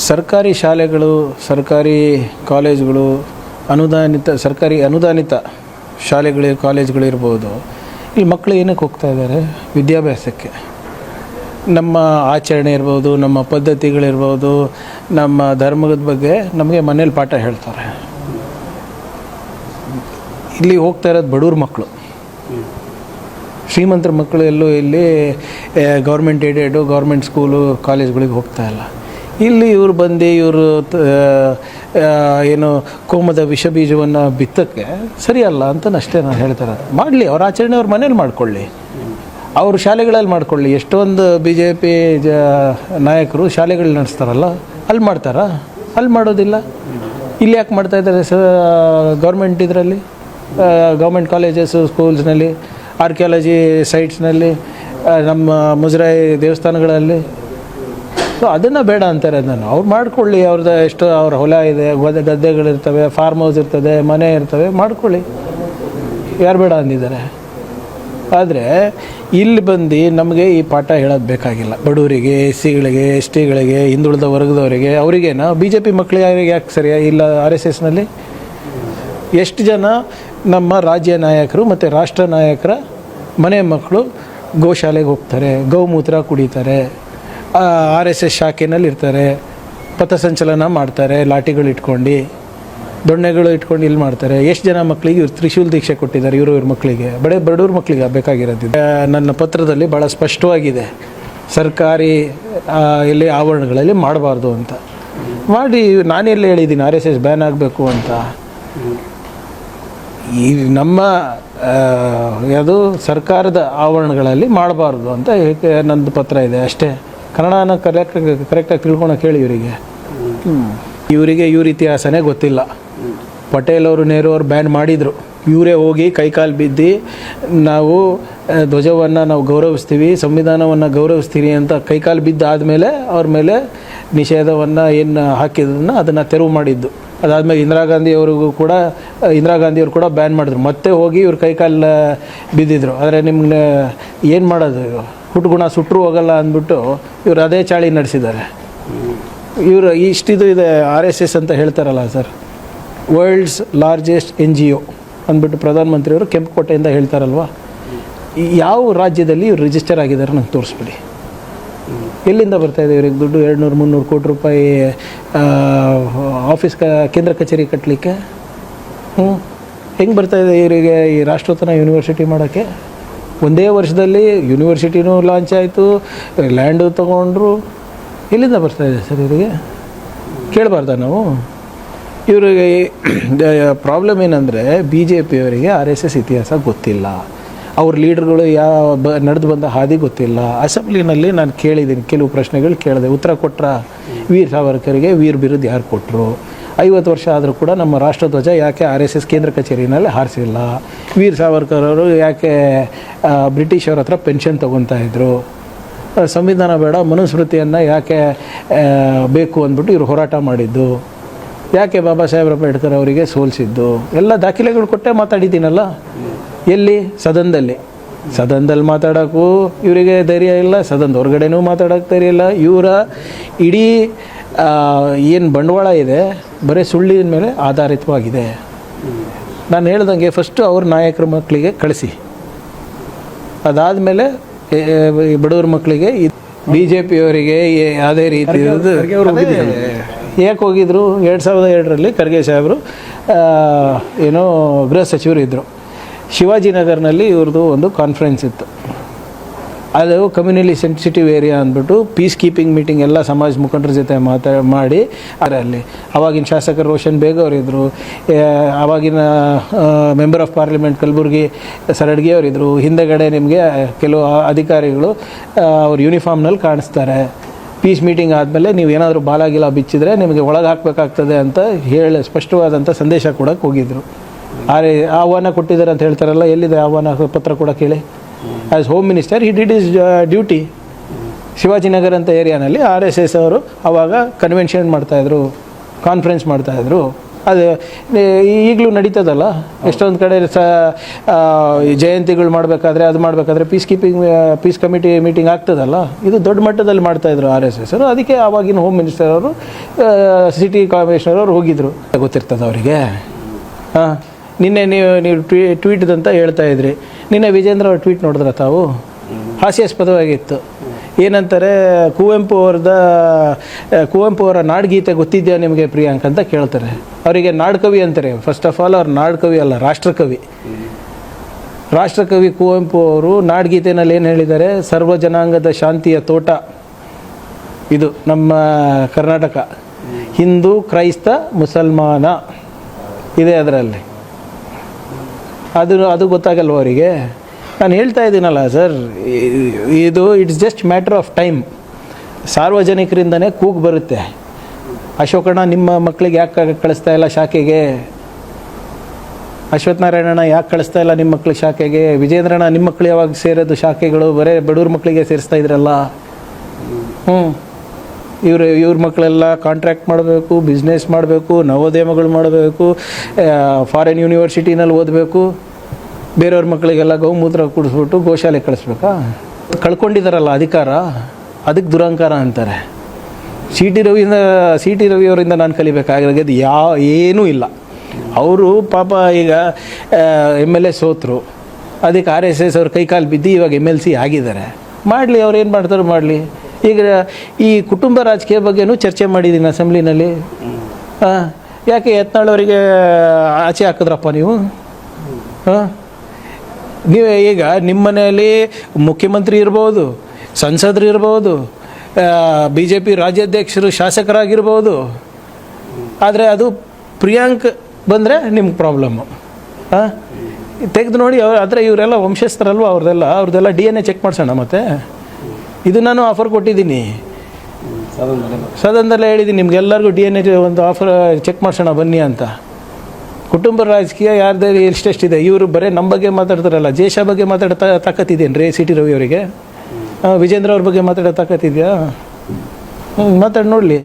ಸರ್ಕಾರಿ ಶಾಲೆಗಳು, ಸರ್ಕಾರಿ ಕಾಲೇಜುಗಳು, ಸರ್ಕಾರಿ ಅನುದಾನಿತ ಶಾಲೆಗಳು, ಕಾಲೇಜುಗಳಿರ್ಬೋದು. ಇಲ್ಲಿ ಮಕ್ಕಳು ಏನಕ್ಕೆ ಹೋಗ್ತಾ ಇದ್ದಾರೆ? ವಿದ್ಯಾಭ್ಯಾಸಕ್ಕೆ. ನಮ್ಮ ಆಚರಣೆ ಇರ್ಬೋದು, ನಮ್ಮ ಪದ್ಧತಿಗಳಿರ್ಬೋದು, ನಮ್ಮ ಧರ್ಮದ ಬಗ್ಗೆ ನಮಗೆ ಮನೇಲಿ ಪಾಠ ಹೇಳ್ತಾರೆ. ಇಲ್ಲಿ ಹೋಗ್ತಾ ಇರೋದು ಬಡವ್ರ ಮಕ್ಕಳು. ಶ್ರೀಮಂತರ ಮಕ್ಕಳು ಎಲ್ಲೂ ಇಲ್ಲಿ ಗೌರ್ಮೆಂಟ್ ಏಡೆಡು ಗೌರ್ಮೆಂಟ್ ಸ್ಕೂಲು ಕಾಲೇಜ್ಗಳಿಗೆ ಹೋಗ್ತಾ ಇಲ್ಲ. ಇಲ್ಲಿ ಇವರು ಬಂದು ಇವರು ಏನು ಕೋಮದ ವಿಷ ಬೀಜವನ್ನು ಬಿತ್ತಕ್ಕೆ ಸರಿಯಲ್ಲ ಅಂತ ಅಷ್ಟೇ ನಾನು ಹೇಳ್ತಾರೆ. ಮಾಡಲಿ, ಅವ್ರ ಆಚರಣೆ ಅವ್ರ ಮನೇಲಿ ಮಾಡ್ಕೊಳ್ಳಿ, ಅವ್ರ ಶಾಲೆಗಳಲ್ಲಿ ಮಾಡ್ಕೊಳ್ಳಿ. ಎಷ್ಟೊಂದು BJP ನಾಯಕರು ಶಾಲೆಗಳು ನಡೆಸ್ತಾರಲ್ಲ, ಅಲ್ಲಿ ಮಾಡ್ತಾರಾ? ಅಲ್ಲಿ ಮಾಡೋದಿಲ್ಲ. ಇಲ್ಲಿ ಯಾಕೆ ಮಾಡ್ತಾಯಿದ್ದಾರೆ ಗೌರ್ಮೆಂಟ್ ಇದರಲ್ಲಿ, ಗೌರ್ಮೆಂಟ್ ಕಾಲೇಜಸ್ಸು, ಸ್ಕೂಲ್ಸ್ನಲ್ಲಿ, ಆರ್ಕಿಯಾಲಜಿ ಸೈಟ್ಸ್ನಲ್ಲಿ, ನಮ್ಮ ಮುಜರಾಯಿ ದೇವಸ್ಥಾನಗಳಲ್ಲಿ. ಸೊ ಅದನ್ನು ಬೇಡ ಅಂತಾರೆ. ನಾನು ಅವ್ರು ಮಾಡ್ಕೊಳ್ಳಿ, ಅವ್ರದ್ದು ಎಷ್ಟು ಅವ್ರ ಹೊಲ ಇದೆ, ಗದ್ದೆಗಳಿರ್ತವೆ, ಫಾರ್ಮ್ ಹೌಸ್ ಇರ್ತದೆ, ಮನೆ ಇರ್ತವೆ, ಮಾಡ್ಕೊಳ್ಳಿ, ಯಾರು ಬೇಡ ಅಂದಿದ್ದಾರೆ. ಆದರೆ ಇಲ್ಲಿ ಬಂದು ನಮಗೆ ಈ ಪಾಠ ಹೇಳೋದು ಬೇಕಾಗಿಲ್ಲ. ಬಡವರಿಗೆ, SCಗಳಿಗೆ, STಗಳಿಗೆ, ಹಿಂದುಳಿದ ವರ್ಗದವರಿಗೆ, ಅವರಿಗೇನೋ BJP ಮಕ್ಕಳು ಯಾಕೆ ಸರಿಯಾ ಇಲ್ಲ? RSSನಲ್ಲಿ ಎಷ್ಟು ಜನ ನಮ್ಮ ರಾಜ್ಯ ನಾಯಕರು ಮತ್ತು ರಾಷ್ಟ್ರ ನಾಯಕರ ಮನೆ ಮಕ್ಕಳು ಗೋಶಾಲೆಗೆ ಹೋಗ್ತಾರೆ, ಗೋಮೂತ್ರ ಕುಡಿತಾರೆ, RSS ಶಾಖೆನಲ್ಲಿ ಇರ್ತಾರೆ, ಪಥಸಂಚಲನ ಮಾಡ್ತಾರೆ, ಲಾಠಿಗಳು ಇಟ್ಕೊಂಡು, ದೊಣ್ಣೆಗಳು ಇಟ್ಕೊಂಡು ಇಲ್ಲಿ ಮಾಡ್ತಾರೆ. ಎಷ್ಟು ಜನ ಮಕ್ಕಳಿಗೆ ಇವ್ರು ತ್ರಿಶೂಲ್ ದೀಕ್ಷೆ ಕೊಟ್ಟಿದ್ದಾರೆ. ಇವ್ರ ಮಕ್ಕಳಿಗೆ, ಬಡವ್ರ ಮಕ್ಕಳಿಗೆ ಬೇಕಾಗಿರೋದು. ನನ್ನ ಪತ್ರದಲ್ಲಿ ಭಾಳ ಸ್ಪಷ್ಟವಾಗಿದೆ, ಸರ್ಕಾರಿ ಇಲ್ಲಿ ಆವರಣಗಳಲ್ಲಿ ಮಾಡಬಾರ್ದು ಅಂತ. ಮಾಡಿ ನಾನೆಲ್ಲ ಹೇಳಿದ್ದೀನಿ RSS ಬ್ಯಾನ್ ಆಗಬೇಕು ಅಂತ. ಈ ನಮ್ಮ ಯಾವುದು ಸರ್ಕಾರದ ಆವರಣಗಳಲ್ಲಿ ಮಾಡಬಾರ್ದು ಅಂತ ನಂದು ಪತ್ರ ಇದೆ ಅಷ್ಟೇ. ಕನ್ನಡನ ಕರೆಕ್ಟಾಗಿ ತಿಳ್ಕೊಳಕ್ಕೆ ಹೇಳಿ ಇವರಿಗೆ ಇವ್ರ ಇತಿಹಾಸನೇ ಗೊತ್ತಿಲ್ಲ. ಪಟೇಲ್ ಅವರು, ನೆಹರು ಅವರು ಬ್ಯಾನ್ ಮಾಡಿದರು. ಇವರೇ ಹೋಗಿ ಕೈಕಾಲು ಬಿದ್ದು ನಾವು ಧ್ವಜವನ್ನು ನಾವು ಗೌರವಿಸ್ತೀವಿ, ಸಂವಿಧಾನವನ್ನು ಗೌರವಿಸ್ತೀವಿ ಅಂತ ಕೈಕಾಲು ಬಿದ್ದಾದಮೇಲೆ ಅವ್ರ ಮೇಲೆ ನಿಷೇಧವನ್ನು ಏನು ಹಾಕಿದ್ದನ್ನು ಅದನ್ನು ತೆರವು ಮಾಡಿದ್ದು. ಅದಾದಮೇಲೆ ಇಂದಿರಾ ಗಾಂಧಿಯವರು ಕೂಡ ಬ್ಯಾನ್ ಮಾಡಿದ್ರು. ಮತ್ತೆ ಹೋಗಿ ಇವ್ರು ಕೈಕಾಲು ಬಿದ್ದಿದ್ರು. ಆದರೆ ನಿಮ್ಗೆ ಏನು ಮಾಡೋದು, ಹುಟ್ಟುಗುಣ ಸುಟ್ಟರು ಹೋಗಲ್ಲ ಅಂದ್ಬಿಟ್ಟು ಇವರು ಅದೇ ಚಾಳಿ ನಡೆಸಿದ್ದಾರೆ. ಇವರು ಇಷ್ಟಿದು ಇದೆ RSS ಅಂತ ಹೇಳ್ತಾರಲ್ಲ ಸರ್, ವರ್ಲ್ಡ್ಸ್ ಲಾರ್ಜೆಸ್ಟ್ NGO ಅಂದ್ಬಿಟ್ಟು ಪ್ರಧಾನಮಂತ್ರಿಯವರು ಕೆಂಪುಕೋಟೆಯಿಂದ ಹೇಳ್ತಾರಲ್ವ. ಯಾವ ರಾಜ್ಯದಲ್ಲಿ ಇವ್ರು ರಿಜಿಸ್ಟರ್ ಆಗಿದ್ದಾರೆ ನಂಗೆ ತೋರಿಸ್ಬಿಡಿ. ಎಲ್ಲಿಂದ ಬರ್ತಾಯಿದೆ ಇವ್ರಿಗೆ ದುಡ್ಡು? 200-300 ಕೋಟಿ ರೂಪಾಯಿ ಆಫೀಸ್ ಕೇಂದ್ರ ಕಚೇರಿ ಕಟ್ಟಲಿಕ್ಕೆ. ಹೆಂಗೆ ಬರ್ತಾಯಿದೆ ಇವರಿಗೆ ಈ ರಾಷ್ಟ್ರೋತ್ತನ ಯೂನಿವರ್ಸಿಟಿ ಮಾಡೋಕ್ಕೆ? ಒಂದೇ ವರ್ಷದಲ್ಲಿ ಯೂನಿವರ್ಸಿಟಿನೂ ಲಾಂಚ್ ಆಯಿತು, ಲ್ಯಾಂಡು ತೊಗೊಂಡ್ರು. ಎಲ್ಲಿಂದ ಬರ್ತಾಯಿದೆ ಸರ್ ಇವರಿಗೆ? ಕೇಳಬಾರ್ದ ನಾವು? ಇವರಿಗೆ ಪ್ರಾಬ್ಲಮ್ ಏನಂದರೆ BJP ಅವರಿಗೆ RSS ಇತಿಹಾಸ ಗೊತ್ತಿಲ್ಲ, ಅವ್ರ ಲೀಡರ್ಗಳು ನಡೆದು ಬಂದ ಹಾದಿ ಗೊತ್ತಿಲ್ಲ. ಅಸೆಂಬ್ಲಿನಲ್ಲಿ ನಾನು ಕೇಳಿದ್ದೀನಿ, ಕೆಲವು ಪ್ರಶ್ನೆಗಳು ಕೇಳಿದೆ, ಉತ್ತರ ಕೊಟ್ಟರೆ ವೀರ್ ಸಾವರ್ಕರ್ಗೆ ವೀರ್ ಬಿರುದು ಯಾರು ಕೊಟ್ಟರು? 50 ವರ್ಷ ಆದರೂ ಕೂಡ ನಮ್ಮ ರಾಷ್ಟ್ರಧ್ವಜ ಯಾಕೆ RSS ಕೇಂದ್ರ ಕಚೇರಿನಲ್ಲಿ ಹಾರಿಸಿಲ್ಲ? ವೀರ್ ಸಾವರ್ಕರ್ ಅವರು ಯಾಕೆ ಬ್ರಿಟಿಷವ್ರ ಹತ್ರ ಪೆನ್ಷನ್ ತೊಗೊತಾಯಿದ್ರು? ಸಂವಿಧಾನ ಬೇಡ, ಮನುಸ್ಮೃತಿಯನ್ನು ಯಾಕೆ ಬೇಕು ಅಂದ್ಬಿಟ್ಟು ಇವರು ಹೋರಾಟ ಮಾಡಿದ್ದು? ಯಾಕೆ ಬಾಬಾ ಸಾಹೇಬ್ ಅಂಬೇಡ್ಕರ್ ಅವರಿಗೆ ಸೋಲಿಸಿದ್ದು? ಎಲ್ಲ ದಾಖಲೆಗಳು ಕೊಟ್ಟೆ ಮಾತಾಡಿದ್ದೀನಲ್ಲ. ಎಲ್ಲಿ? ಸದನದಲ್ಲಿ ಮಾತಾಡೋಕ್ಕೂ ಇವರಿಗೆ ಧೈರ್ಯ ಇಲ್ಲ, ಸದನದ ಹೊರಗಡೆನೂ ಮಾತಾಡೋಕ್ಕೆ ಧೈರ್ಯ ಇಲ್ಲ. ಇವರ ಇಡೀ ಏನು ಬಂಡವಾಳ ಇದೆ ಬರೀ ಸುಳ್ಳಿನ ಮೇಲೆ ಆಧಾರಿತವಾಗಿದೆ. ನಾನು ಹೇಳ್ದಂಗೆ ಫಸ್ಟು ಅವ್ರ ನಾಯಕರ ಮಕ್ಕಳಿಗೆ ಕಳಿಸಿ, ಅದಾದಮೇಲೆ ಬಡವ್ರ ಮಕ್ಕಳಿಗೆ. BJP ಅವರಿಗೆ ಯಾವುದೇ ರೀತಿ ಯಾಕೆ ಹೋಗಿದ್ರು? 2007ರಲ್ಲಿ ಖರ್ಗೆ ಸಾಹೇಬರು ಏನೋ ಗೃಹ ಸಚಿವರು ಇದ್ದರು. ಶಿವಾಜಿನಗರ್ನಲ್ಲಿ ಇವ್ರದ್ದು ಒಂದು ಕಾನ್ಫರೆನ್ಸ್ ಇತ್ತು. ಅದು ಕಮ್ಯುನಿಟಿ ಸೆನ್ಸಿಟಿವ್ ಏರಿಯಾ ಅಂದ್ಬಿಟ್ಟು ಪೀಸ್ ಕೀಪಿಂಗ್ ಮೀಟಿಂಗ್ ಎಲ್ಲ ಸಮಾಜ ಮುಖಂಡರ ಜೊತೆ ಮಾಡಿ ಅದರಲ್ಲಿ ಅವಾಗಿನ ಶಾಸಕರು ರೋಷನ್ ಬೇಗ್ ಅವರಿದ್ದರು, ಆವಾಗಿನ member of parliament Kalaburagi Saradgi ಅವರಿದ್ದರು. ಹಿಂದೆಗಡೆ ನಿಮಗೆ ಕೆಲವು ಅಧಿಕಾರಿಗಳು ಅವ್ರ ಯೂನಿಫಾರ್ಮ್ನಲ್ಲಿ ಕಾಣಿಸ್ತಾರೆ. ಪೀಸ್ ಮೀಟಿಂಗ್ ಆದಮೇಲೆ ನೀವು ಏನಾದರೂ ಬಾಲಾಗಿಲ ಬಿಚ್ಚಿದ್ರೆ ನಿಮಗೆ ಒಳಗೆ ಹಾಕಬೇಕಾಗ್ತದೆ ಅಂತ ಹೇಳಿ ಸ್ಪಷ್ಟವಾದಂಥ ಸಂದೇಶ ಕೊಡೋಕ್ಕೆ ಹೋಗಿದ್ದರು. ಆಹ್ವಾನ ಕೊಟ್ಟಿದ್ದಾರೆ ಅಂತ ಹೇಳ್ತಾರಲ್ಲ, ಎಲ್ಲಿದೆ ಆಹ್ವಾನ ಪತ್ರ ಕೂಡ ಕೇಳಿ. As home minister he did is duty. Shivajinagar ಅಂತ ಏರಿಯಾನಲ್ಲಿ RSS ಅವರು ಆವಾಗ ಕನ್ವೆನ್ಷನ್ ಮಾಡ್ತಾಯಿದ್ರು, ಕಾನ್ಫರೆನ್ಸ್ ಮಾಡ್ತಾಯಿದ್ರು. ಅದು ಈಗಲೂ ನಡೀತದಲ್ಲ, ಎಷ್ಟೊಂದು ಕಡೆ ಜಯಂತಿಗಳು ಮಾಡಬೇಕಾದ್ರೆ ಅದು ಮಾಡಬೇಕಾದ್ರೆ ಪೀಸ್ ಕಮಿಟಿ ಮೀಟಿಂಗ್ ಆಗ್ತದಲ್ಲ, ಇದು ದೊಡ್ಡ ಮಟ್ಟದಲ್ಲಿ ಮಾಡ್ತಾಯಿದ್ರು RSS ಅವರು. ಅದಕ್ಕೆ ಆವಾಗಿನ ಹೋಮ್ ಮಿನಿಸ್ಟರ್ ಅವರು, ಸಿಟಿ ಕಮಿಷನರ್ ಅವರು ಹೋಗಿದ್ರು, ಗೊತ್ತಿರ್ತದೆ ಅವರಿಗೆ. ಹಾಂ, ನಿನ್ನೆ ನೀವು ಟ್ವೀಟ್ ಅಂತ ಹೇಳ್ತಾ ಇದ್ರಿ. ನಿನ್ನೆ ವಿಜೇಂದ್ರ ಅವ್ರ ಟ್ವೀಟ್ ನೋಡಿದ್ರ ತಾವು? ಹಾಸ್ಯಾಸ್ಪದವಾಗಿತ್ತು. ಏನಂತಾರೆ, ಕುವೆಂಪು ಅವರ ನಾಡಗೀತೆ ಗೊತ್ತಿದೆಯಾ ನಿಮಗೆ ಪ್ರಿಯಾಂಕ್ ಅಂತ ಕೇಳ್ತಾರೆ. ಅವರಿಗೆ ನಾಡಕವಿ ಅಂತಾರೆ. ಫಸ್ಟ್ ಆಫ್ ಆಲ್ ಅವ್ರು ನಾಡಕವಿ ಅಲ್ಲ, ರಾಷ್ಟ್ರಕವಿ ಕುವೆಂಪು ಅವರು ನಾಡಗೀತೆನಲ್ಲಿ ಏನು ಹೇಳಿದ್ದಾರೆ? ಸರ್ವ ಜನಾಂಗದ ಶಾಂತಿಯ ತೋಟ ಇದು ನಮ್ಮ ಕರ್ನಾಟಕ, ಹಿಂದೂ ಕ್ರೈಸ್ತ ಮುಸಲ್ಮಾನ ಇದೆ ಅದರಲ್ಲಿ. ಅದು ಗೊತ್ತಾಗಲ್ವ ಅವರಿಗೆ? ನಾನು ಹೇಳ್ತಾ ಇದ್ದೀನಲ್ಲ sir, it's just matter of time. ಸಾರ್ವಜನಿಕರಿಂದನೇ ಕೂಗು ಬರುತ್ತೆ. ಅಶೋಕಣ್ಣ ನಿಮ್ಮ ಮಕ್ಕಳಿಗೆ ಯಾಕೆ ಕಳಿಸ್ತಾ ಇಲ್ಲ ಶಾಖೆಗೆ? ಅಶ್ವತ್ಥನಾರಾಯಣಣ್ಣ ಯಾಕೆ ಕಳಿಸ್ತಾ ಇಲ್ಲ ನಿಮ್ಮ ಮಕ್ಕಳಿಗೆ ಶಾಖೆಗೆ? ವಿಜೇಂದ್ರಣ್ಣ ನಿಮ್ಮ ಮಕ್ಕಳು ಯಾವಾಗ ಸೇರೋದು ಶಾಖೆಗಳು? ಬರೀ ಬಡವ್ರ ಮಕ್ಕಳಿಗೆ ಸೇರಿಸ್ತಾ ಇದ್ರಲ್ಲ. ಇವ್ರ ಮಕ್ಕಳೆಲ್ಲ ಕಾಂಟ್ರಾಕ್ಟ್ ಮಾಡಬೇಕು, ಬಿಸ್ನೆಸ್ ಮಾಡಬೇಕು, ನವೋದ್ಯಮಗಳು ಮಾಡಬೇಕು, ಫಾರಿನ್ ಯೂನಿವರ್ಸಿಟಿನಲ್ಲಿ ಓದಬೇಕು. ಬೇರೆಯವ್ರ ಮಕ್ಕಳಿಗೆಲ್ಲ ಗೌಮೂತ್ರ ಕುಡಿಸ್ಬಿಟ್ಟು ಗೋಶಾಲೆ ಕಳಿಸ್ಬೇಕಾ? ಕಳ್ಕೊಂಡಿದ್ದಾರಲ್ಲ ಅಧಿಕಾರ, ಅದಕ್ಕೆ ದುರಹಂಕಾರ ಅಂತಾರೆ. ಸಿ ಟಿ ರವಿಯವರಿಂದ ನಾನು ಕಲಿಬೇಕಾಗಿರೋದು ಏನೂ ಇಲ್ಲ. ಅವರು ಪಾಪ ಈಗ MLA ಸೋತರು, ಅದಕ್ಕೆ RSS ಅವ್ರ ಕೈಕಾಲು ಬಿದ್ದು ಇವಾಗ MLC ಆಗಿದ್ದಾರೆ. ಮಾಡಲಿ, ಅವ್ರು ಏನು ಮಾಡ್ತಾರೋ ಮಾಡಲಿ. ಈಗ ಈ ಕುಟುಂಬ ರಾಜಕೀಯ ಬಗ್ಗೆನೂ ಚರ್ಚೆ ಮಾಡಿದ್ದೀನಿ ಅಸೆಂಬ್ಲಿನಲ್ಲಿ. ಯಾಕೆ ಯತ್ನಾಳ್ ಅವರಿಗೆ ಆಚೆ ಹಾಕಿದ್ರಪ್ಪ ನೀವು? ನೀವು ಈಗ ನಿಮ್ಮ ಮನೆಯಲ್ಲಿ ಮುಖ್ಯಮಂತ್ರಿ ಇರ್ಬೋದು, ಸಂಸದರು ಇರ್ಬೋದು, BJP ರಾಜ್ಯಾಧ್ಯಕ್ಷರು, ಶಾಸಕರಾಗಿರ್ಬೋದು. ಆದರೆ ಅದು ಪ್ರಿಯಾಂಕ್ ಬಂದರೆ ನಿಮ್ಗೆ ಪ್ರಾಬ್ಲಮ್ಮು. ತೆಗೆದು ನೋಡಿ, ಆದರೆ ಇವರೆಲ್ಲ ವಂಶಸ್ಥರಲ್ವ, ಅವ್ರದ್ದೆಲ್ಲ DNA ಚೆಕ್ ಮಾಡಿಸೋಣ. ಮತ್ತು ಇದು ನಾನು ಆಫರ್ ಕೊಟ್ಟಿದ್ದೀನಿ, ಸದನದಲ್ಲೇ ಹೇಳಿದ್ದೀನಿ ನಿಮ್ಗೆಲ್ಲರಿಗೂ DNA ಒಂದು ಆಫರ್ ಚೆಕ್ ಮಾಡಿಸೋಣ ಬನ್ನಿ ಅಂತ. ಕುಟುಂಬ ರಾಜಕೀಯ ಯಾರ್ದು ಎಷ್ಟೆಷ್ಟಿದೆ. ಇವರು ಬರೀ ನಮ್ಮ ಬಗ್ಗೆ ಮಾತಾಡ್ತಾರಲ್ಲ, ದೇಶ ಬಗ್ಗೆ ಮಾತಾಡ್ತಾ ತಾಕತ್ತಿದ್ದೇನು ರೀ ಸಿ ಟಿ ರವಿ ಅವರಿಗೆ? ವಿಜೇಂದ್ರ ಅವ್ರ ಬಗ್ಗೆ ಮಾತಾಡೋ ತಾಕತ್ತಿದೆಯಾ? ಮಾತಾಡಿ ನೋಡಲಿ.